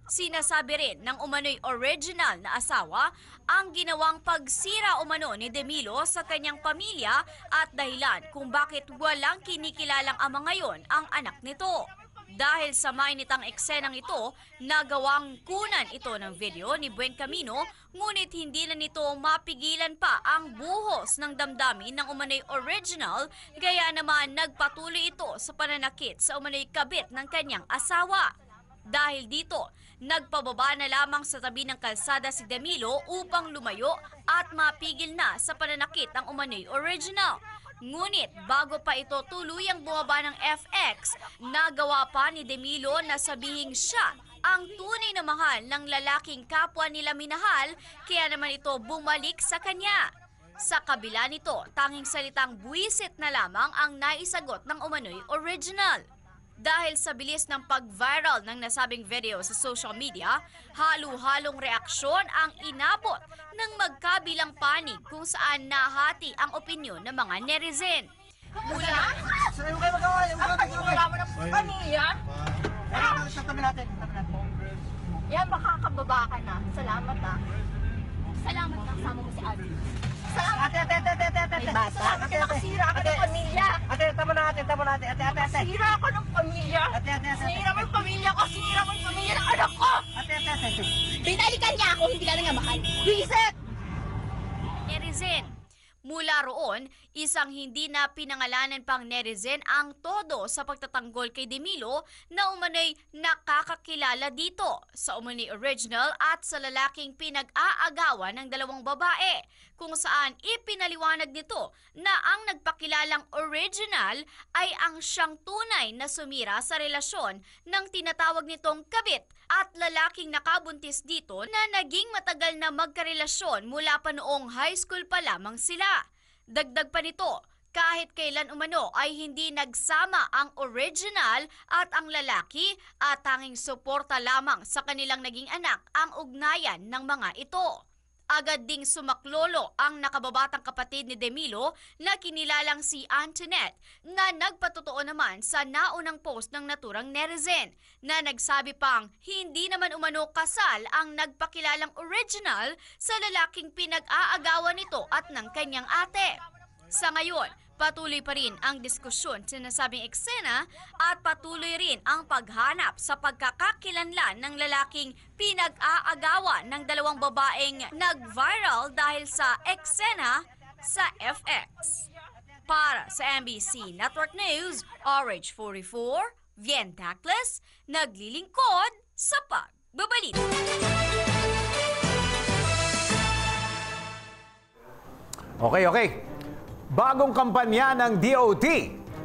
Sinasabi rin ng umano'y original na asawa ang ginawang pagsira umano ni de Milo sa kanyang pamilya at dahilan kung bakit walang kinikilalang ama ngayon ang anak nito. Dahil sa mainitang eksenang ito, nagawang kunan ito ng video ni Buencamino, ngunit hindi na nito mapigilan pa ang buhos ng damdamin ng umano'y original, gaya naman nagpatuloy ito sa pananakit sa umano'y kabit ng kanyang asawa. Dahil dito, nagpababa na lamang sa tabi ng kalsada si de Milo upang lumayo at mapigil na sa pananakit ang umano'y original. Ngunit bago pa ito tuluyang bumaba ng FX, nagawa pa ni de Milo na sabihing siya ang tunay na mahal ng lalaking kapwa nila minahal, kaya naman ito bumalik sa kanya. Sa kabila nito, tanging salitang buwisit na lamang ang naisagot ng umano'y original. Dahil sa bilis ng pag-viral ng nasabing video sa social media, halo-halong reaksyon ang inabot ng magkabilang panig kung saan nahati ang opinyon ng mga netizen. Mula Yan, makakababa ka na. Salamat ah. Salamat na, kasama mo si Ate. Salamat. Ate. May bata. Nakasira ka ng pamilya. Ate, tama na ate. Nasira ako ng pamilya. Sinira mo yung pamilya ko. Sinira mo yung pamilya ng anak ko. Ate. Binalikan niya ako, hindi ka na nga mahal. Reset! Netizen. Mula roon, Isang hindi na pinangalanan pang netizen ang todo sa pagtatanggol kay Demilo na umano'y nakakakilala dito sa umano'y original at sa lalaking pinag-aagawan ng dalawang babae, kung saan ipinaliwanag nito na ang nagpakilalang original ay ang siyang tunay na sumira sa relasyon ng tinatawag nitong kabit at lalaking nakabuntis dito na naging matagal na magkarelasyon mula pa noong high school pa lamang sila. Dagdag pa nito, kahit kailan umano ay hindi nagsama ang original at ang lalaki at tanging suporta lamang sa kanilang naging anak ang ugnayan ng mga ito. Agad ding sumaklolo ang nakababatang kapatid ni Demilo na kinilalang si Antoinette na nagpatotoo naman sa naunang post ng naturang netizen na nagsabi pang hindi naman umano kasal ang nagpakilalang original sa lalaking pinag-aagawan nito at ng kanyang ate. Sa ngayon, patuloy pa rin ang diskusyon sa nasabing eksena at patuloy rin ang paghanap sa pagkakakilanlan ng lalaking pinag-aagawan ng dalawang babaeng nag-viral dahil sa eksena sa FX. Para sa MBC Network News, RH44, Vien Tacles, naglilingkod sa pagbabalita. Okay. Bagong kampanya ng DOT.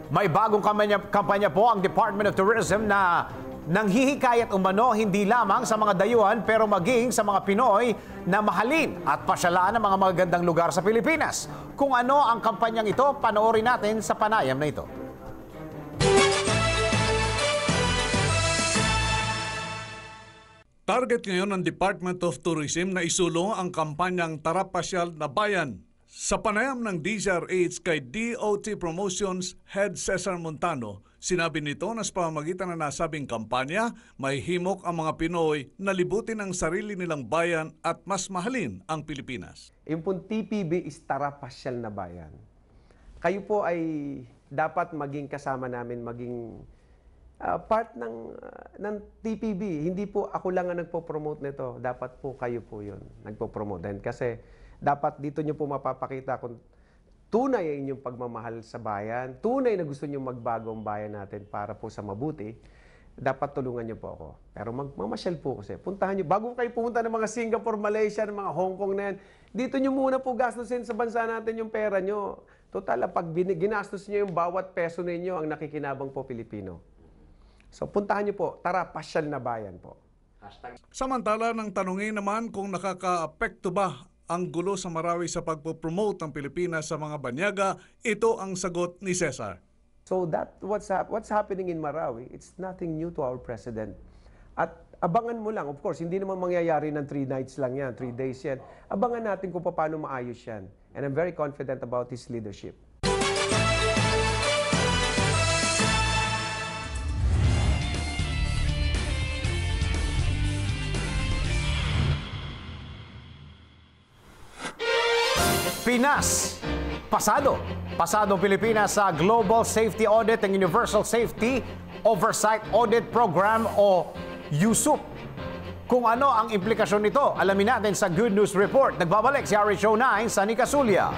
May bagong kampanya po ang Department of Tourism na nanghihikayat umano hindi lamang sa mga dayuhan pero maging sa mga Pinoy na mahalin at pasyalaan ang mga magagandang lugar sa Pilipinas. Kung ano ang kampanyang ito, panoorin natin sa panayam na ito. Target ngayon ng Department of Tourism na isulong ang kampanyang Tara Pasyal na Bayan. Sa panayam ng DZRH kay DOT Promotions Head Cesar Montano, sinabi nito na sa pamamagitan ng nasabing kampanya, may himok ang mga Pinoy na libutin ang sarili nilang bayan at mas mahalin ang Pilipinas. Yung pong TPB is Tara Pasyal na Bayan. Kayo po ay dapat maging kasama namin, maging part ng TPB. Hindi po ako lang ang nagpo-promote nito. Dapat po kayo po yun, nagpo-promote. And kasi dapat dito nyo po mapapakita kung tunay ang inyong pagmamahal sa bayan, tunay na gusto nyo magbago ang bayan natin para po sa mabuti, dapat tulungan nyo po ako. Pero magmamasyal po kasi. Puntahan nyo. Bago kayo pumunta ng mga Singapore, Malaysia, ng mga Hong Kong na yan, dito nyo muna po gastusin sa bansa natin yung pera nyo. Total, pag ginastos nyo yung bawat peso ninyo, ang nakikinabang po Pilipino. So puntahan nyo po. Tara, pasyal na bayan po. Samantala, nang tanungin naman kung nakaka-apekto ba ang gulo sa Marawi sa pagpo-promote ng Pilipinas sa mga banyaga, ito ang sagot ni Cesar. So what's happening in Marawi, it's nothing new to our president. At abangan mo lang, of course, hindi naman mangyayari ng 3 nights lang yan, 3 days yan. Abangan natin kung paano maayos yan. And I'm very confident about his leadership. Pinas, pasado Pilipinas sa Global Safety Audit ng Universal Safety Oversight Audit Program o USUP. Kung ano ang implikasyon nito, alamin natin sa Good News Report. Nagbabalik si RH09, Sunny Casulia.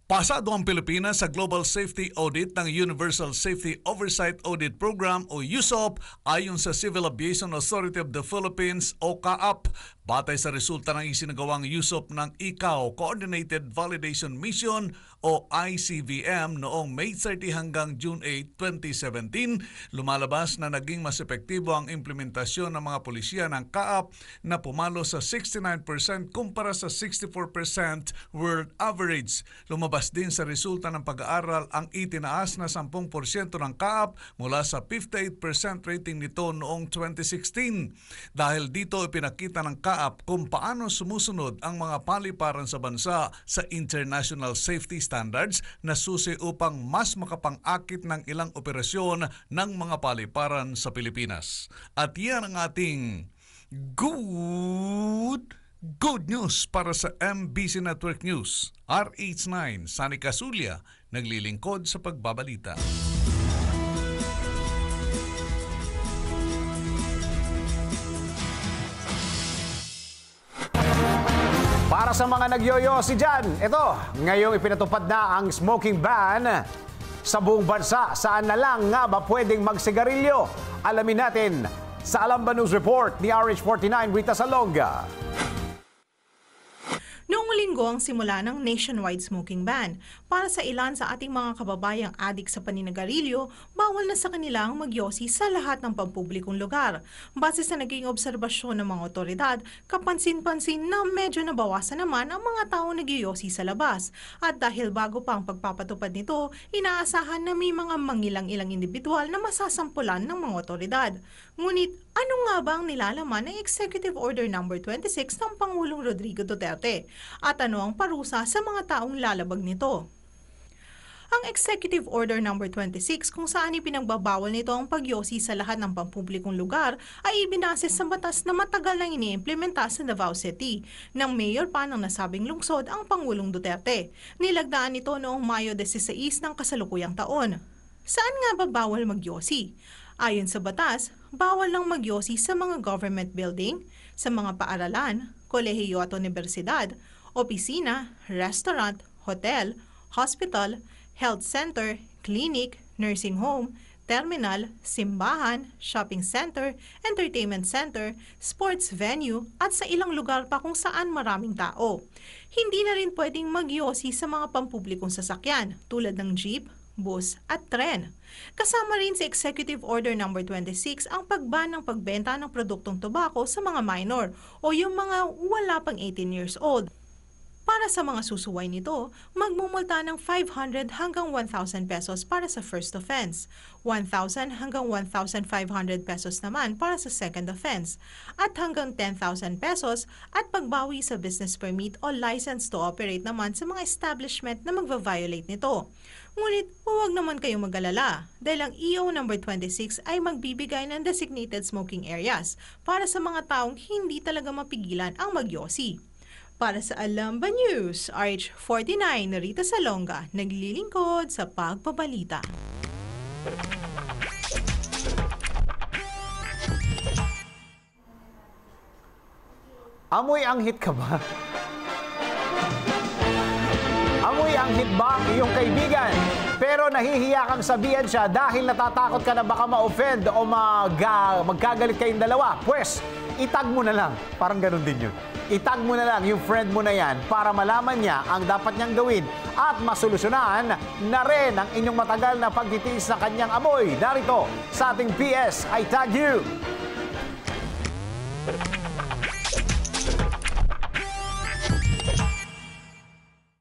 Pasado ang Pilipinas sa Global Safety Audit ng Universal Safety Oversight Audit Program o USOP ayon sa Civil Aviation Authority of the Philippines o CAAP. Batay sa resulta ng isinagawang USOP ng ICAO Coordinated Validation Mission o ICVM noong May 30 hanggang June 8, 2017, lumalabas na naging mas epektibo ang implementasyon ng mga pulisya ng CAAP na pumalo sa 69% kumpara sa 64% world average. Lumabas din sa resulta ng pag-aaral ang itinaas na 10% ng CAAP mula sa 58% rating nito noong 2016. Dahil dito ipinakita ng CAAP kung paano sumusunod ang mga paliparan sa bansa sa international safety standards na susi upang mas makapang-akit ng ilang operasyon ng mga paliparan sa Pilipinas. At yan ang ating good news para sa MBC Network News. RH9, Sunny Casulia, naglilingkod sa pagbabalita. Para sa mga nagyoyosi dyan, ito, ngayong ipinatupad na ang smoking ban sa buong bansa. Saan na lang nga ba pwedeng magsigarilyo? Alamin natin sa Alamba News Report ni RH49 Rita Salonga. Noong linggo ang simula ng nationwide smoking ban. Para sa ilan sa ating mga kababayang adik sa paninagarilyo, bawal na sa kanila ang magyosi sa lahat ng pampublikong lugar. Base sa naging obserbasyon ng mga otoridad, kapansin-pansin na medyo nabawasan naman ang mga taong nagyosi sa labas. At dahil bago pa ang pagpapatupad nito, inaasahan na may mga mangilang-ilang individual na masasampulan ng mga otoridad. Ngunit ano nga ba ang nilalaman ng Executive Order No. 26 ng Pangulong Rodrigo Duterte? At ano ang parusa sa mga taong lalabag nito? Ang Executive Order No. 26 kung saan ipinagbabawal nito ang pagyosi sa lahat ng pampublikong lugar ay ibinase sa batas na matagal nang iniimplementa sa Davao City ng mayor pa ng nasabing lungsod ang Pangulong Duterte. Nilagdaan nito noong Mayo 16 ng kasalukuyang taon. Saan nga ba bawal magyosi? Ayon sa batas, bawal lang magyosi sa mga government building, sa mga paaralan, kolehiyo at universidad, opisina, restaurant, hotel, hospital, health center, clinic, nursing home, terminal, simbahan, shopping center, entertainment center, sports venue, at sa ilang lugar pa kung saan maraming tao. Hindi na rin pwedeng magyosi sa mga pampublikong sasakyan tulad ng jeep, bus at tren. Kasama rin sa Executive Order No. 26 ang pagban ng pagbenta ng produktong tobacco sa mga minor o yung mga wala pang 18 years old. Para sa mga susuway nito, magmumulta ng 500 hanggang 1,000 pesos para sa first offense, 1,000 hanggang 1,500 pesos naman para sa second offense, at hanggang 10,000 pesos at pagbawi sa business permit o license to operate naman sa mga establishment na magva-violate nito. Ngunit huwag naman kayong mag-alala dahil ang EO No. 26 ay magbibigay ng designated smoking areas para sa mga taong hindi talaga mapigilan ang magyosi. Para sa Alamba News, RH49 Rita Salonga, naglilingkod sa pagbabalita. Amoy anghit ka ba? Amoy anghit ba ang iyong kaibigan? Pero nahihiya kang sabihan siya dahil natatakot ka na baka ma-offend o magkagalit kayong dalawa. Pwes, itag mo na lang. Parang ganun din yun. Itag mo na lang yung friend mo na yan para malaman niya ang dapat niyang gawin at masolusyonahan na rin ang inyong matagal na pagtitiis sa kanyang amoy. Narito sa ating PS, I Tag You!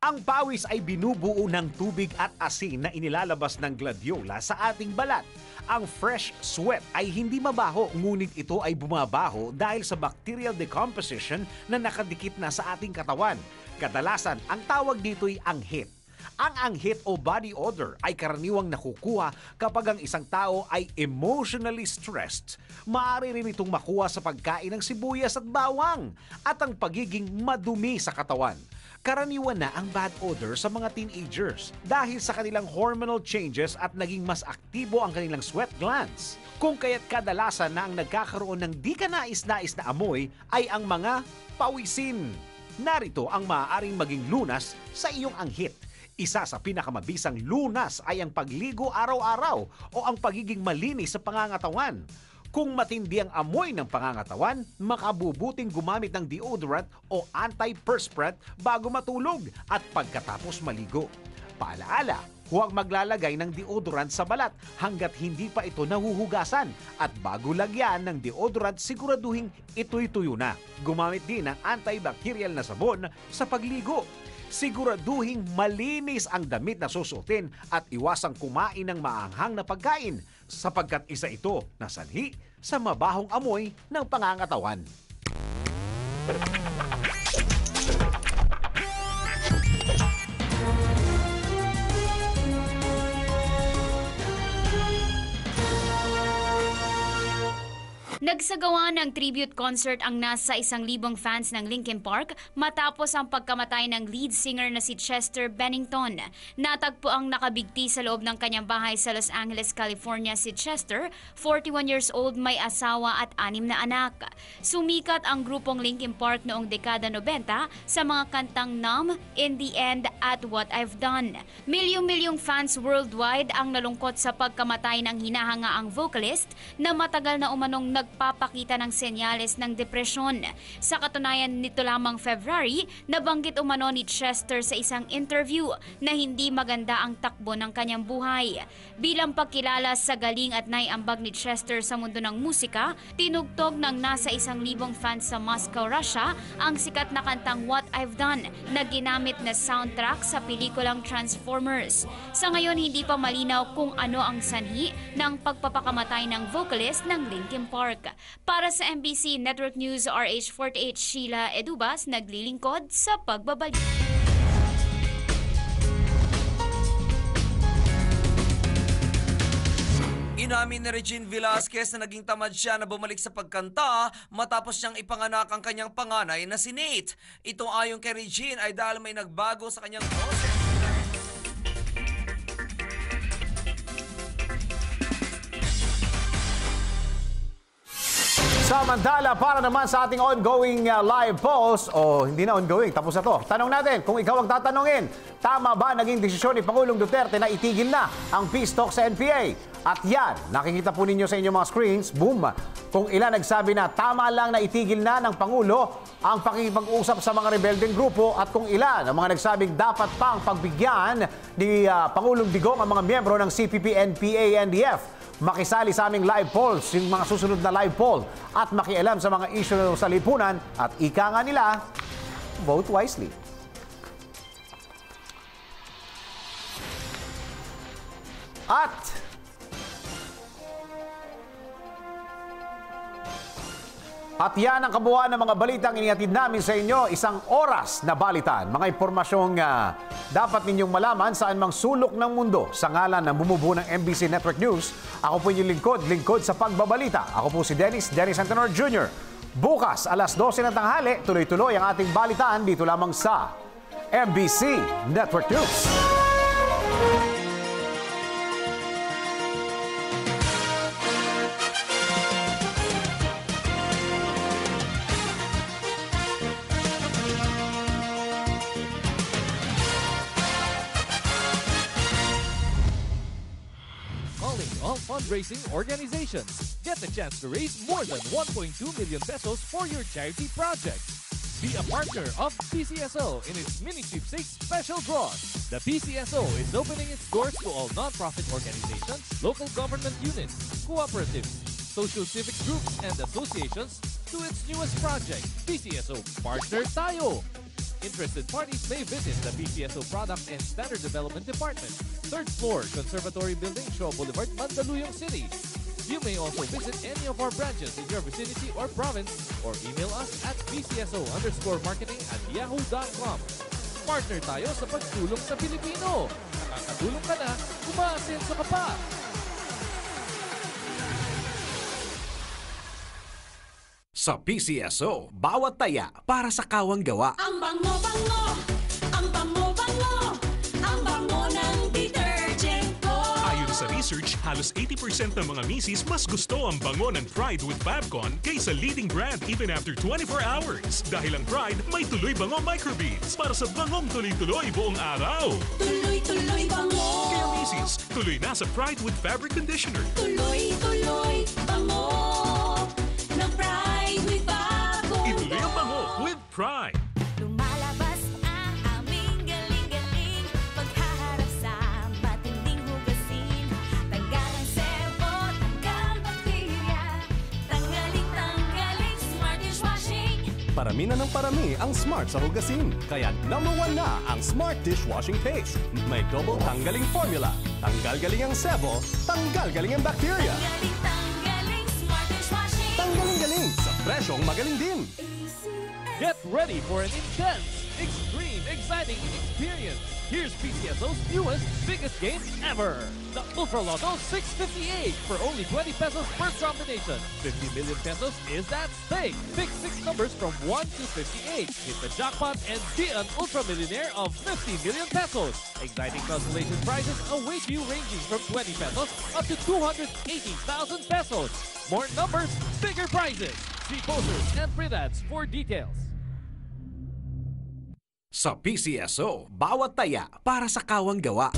Ang pawis ay binubuo ng tubig at asin na inilalabas ng gladiola sa ating balat. Ang fresh sweat ay hindi mabaho, ngunit ito ay bumabaho dahil sa bacterial decomposition na nakadikit na sa ating katawan. Kadalasan, ang tawag dito'y anghit. Ang anghit o body odor ay karaniwang nakukuha kapag ang isang tao ay emotionally stressed. Maaari rin itong makuha sa pagkain ng sibuyas at bawang at ang pagiging madumi sa katawan. Karaniwan na ang bad odor sa mga teenagers dahil sa kanilang hormonal changes at naging mas aktibo ang kanilang sweat glands. Kung kaya't kadalasan na ang nagkakaroon ng di ka nais-nais na amoy ay ang mga pawisin. Narito ang maaaring maging lunas sa iyong anghit. Isa sa pinakamabisang lunas ay ang pagligo araw-araw o ang pagiging malinis sa pangangatawan. Kung matindi ang amoy ng pangangatawan, makabubuting gumamit ng deodorant o anti-perspirant bago matulog at pagkatapos maligo. Paalaala, huwag maglalagay ng deodorant sa balat hanggat hindi pa ito nahuhugasan at bago lagyan ng deodorant siguraduhin ito'y tuyo na. Gumamit din ng antibacterial na sabon sa pagligo. Siguraduhing malinis ang damit na susuotin at iwasang kumain ng maanghang na pagkain sapagkat isa ito na sanhi sa mabahong amoy ng pangangatawan. Nagsagawa ng tribute concert ang nasa 1,000 fans ng Linkin Park matapos ang pagkamatay ng lead singer na si Chester Bennington. Natagpo ang nakabigti sa loob ng kanyang bahay sa Los Angeles, California si Chester, 41 years old, may asawa at 6 na anak. Sumikat ang grupong Linkin Park noong dekada 90 sa mga kantang Numb, In the End at What I've Done. Milyong-milyong fans worldwide ang nalungkot sa pagkamatay ng hinahangaang vocalist na matagal na umanong nagpapakita ng senyales ng depresyon. Sa katunayan nito lamang February, nabanggit umano ni Chester sa isang interview na hindi maganda ang takbo ng kanyang buhay. Bilang pagkilala sa galing at naiambag ni Chester sa mundo ng musika, tinugtog ng nasa 1,000 fans sa Moscow, Russia ang sikat na kantang What I've Done na ginamit na soundtrack sa pelikulang Transformers. Sa ngayon, hindi pa malinaw kung ano ang sanhi ng pagpapakamatay ng vocalist ng Linkin Park. Para sa MBC Network News, RH48 Sheila Edubas, naglilingkod sa pagbabalik. Inamin ni Regine Velasquez na naging tamad siya na bumalik sa pagkanta matapos niyang ipanganak ang kanyang panganay na si Nate. Ito ayon kay Regine ay dahil may nagbago sa kanyang boses. Samantala, para naman sa ating ongoing live polls, hindi na ongoing, tapos na to. Tanong natin, kung ikaw ang tatanungin, tama ba naging desisyon ni Pangulong Duterte na itigil na ang peace talk sa NPA? At yan, nakikita po ninyo sa inyong mga screens, boom, kung ilan nagsabi na tama lang na itigil na ng Pangulo ang pakikipag-usap sa mga rebeldeng grupo at kung ilan ang mga nagsabing dapat pang pagbigyan ni Pangulong Digong ang mga miyembro ng CPP, NPA, NDF. Makisali sa aming live polls, yung mga susunod na live poll at makialam sa mga issue sa lipunan at ika nga nila, vote wisely. At yan ang kabuuan ng mga balitang inihatid namin sa inyo, isang oras na balitan. Mga impormasyong dapat ninyong malaman saan mang sulok ng mundo sa ngalan ng bumubuo ng MBC Network News. Ako po yung lingkod sa pagbabalita. Ako po si Dennis Antenor Jr. Bukas, alas 12 ng tanghali, tuloy-tuloy ang ating balitaan dito lamang sa MBC Network News. All fundraising organizations get the chance to raise more than 1.2 million pesos for your charity project. Be a partner of PCSO in its mini sweepstakes special draws. The PCSO is opening its doors to all non-profit organizations, local government units, cooperatives, social civic groups, and associations to its newest project, PCSO Partner Tayo. Interested parties may visit the PCSO Product and Standard Development Department, 3rd floor, Conservatory Building, Shaw Boulevard, Mandaluyong City. You may also visit any of our branches in your vicinity or province or email us at pcso_marketing@yahoo.com. Partner tayo sa pagtulong sa Pilipino. Nakakatulong ka na, umaasenso ka pa. Sa PCSO, bawat taya para sa kawang gawa. Ang bango-bango, ang bango-bango, ang bango ng detergent ko. Ayon sa research, halos 80% ng mga misis mas gusto ang bango ng Pride with Fabcon kaysa leading brand even after 24 hours. Dahil ang Pride may tuloy bango microbeads para sa bangong tuloy-tuloy buong araw. Tuloy-tuloy bango. Kaya misis, tuloy na sa Pride with Fabric Conditioner. Tuloy-tuloy bango ng Pride with Fabcon. Ituloy ang bango with Pride. Lumalabas ang aming galing-galing paghaharap sa matinding hugasin. Tanggal ang sebo, tanggal bakterya, tanggaling Smart Dishwashing. Parami na ng parami ang Smart sa hugasin. Kaya #1 na ang Smart Dishwashing Paste. May double tanggaling formula. Tanggal galing ang sebo, tanggal galing ang bakterya. Tanggaling Smart Dishwashing. Tanggaling galing sa presyong magaling din. Get ready for an intense, extreme, exciting experience. Here's PCSO's newest, biggest game ever. The Ultra Lotto 658 for only 20 pesos per combination. 50 million pesos is at stake. Pick 6 numbers from 1 to 58. Hit the jackpot and be an ultra millionaire of 50 million pesos. Exciting consolation prizes await you ranging from 20 pesos up to 280,000 pesos. More numbers, bigger prizes. See posters and print ads for details. Sa PCSO, bawat taya para sa kawang gawa.